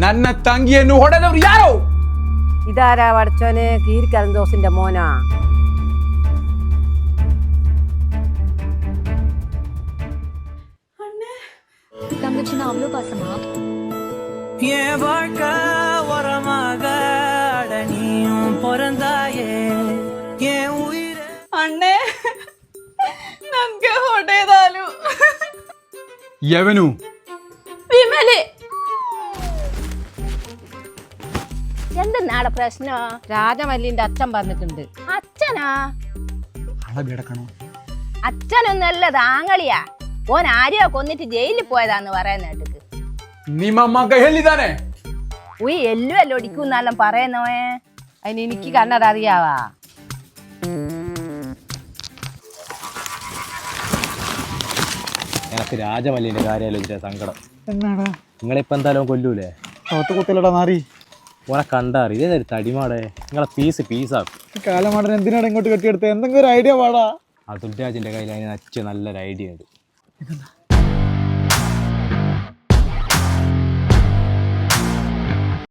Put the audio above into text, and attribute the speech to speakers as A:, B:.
A: ನನ್ನ ತಂಗಿಯನ್ನು ಹೊಡೆದವರು ಯಾರು?
B: ഇതാരാ പഠിച്ചോന്? കീരിക്കരന്തോസിന്റെ മോനാ.
C: தங்கச்சி நான் அவ்வளோ பாசமா?
D: என் வாழ்க்கை உரமாக நீயும் பிறந்தாயே என் உயிர்
E: ಅಣ್ಣೆ ನನ್ಗೆ ಹೊಡೆದಾಲು.
A: ಯವನು?
E: വിമലെ.
C: എന്തെന്നാടെ പ്രശ്നം?
B: രാജമല്ലിന്റെ അച്ഛൻ പറഞ്ഞിട്ടുണ്ട്.
C: അച്ഛനാ?
A: അളബിടക്കണോ?
C: അച്ഛനൊന്നല്ലത് ആങ്ങളിയാ. ഓൻ ആരെയോ കൊന്നിട്ട് ജയിലിൽ പോയതാന്ന് പറയുന്ന കേട്ടിട്ട്.
A: ನಿಮ್ಮ ಮಗ ಎಲ್ಲಿದ್ದಾನೆ?
C: ഉയ് എല്ലും ഒടിക്കുന്നെല്ലാം പറയുന്നോയെ.
B: അതിന് എനിക്ക് കണ്ണട അറിയാവാ.
F: എനിക്ക് രാജമല്ലിന്റെ കാര്യം ആലോചിച്ച സങ്കടം.
G: എന്നാടാ
F: നിങ്ങളിപ്പോ എന്തായാലും കൊല്ലൂലേ?
G: അവത്ത് കുത്തലടാ നാറി.
F: ഓനെ കണ്ടാറി ഇതേ തടിമാടെ നിങ്ങളെ പീസാക്കും.
G: കാലമാടൻ എന്തിനാണ് ഇങ്ങോട്ട് കെട്ടിയെടുത്തത്? എന്തെങ്കിലും ഒരു ഐഡിയ പാടാ.
F: അതുൽ രാജിന്റെ കയ്യിൽ അതിന് നല്ലൊരു ഐഡിയ ഉണ്ട്.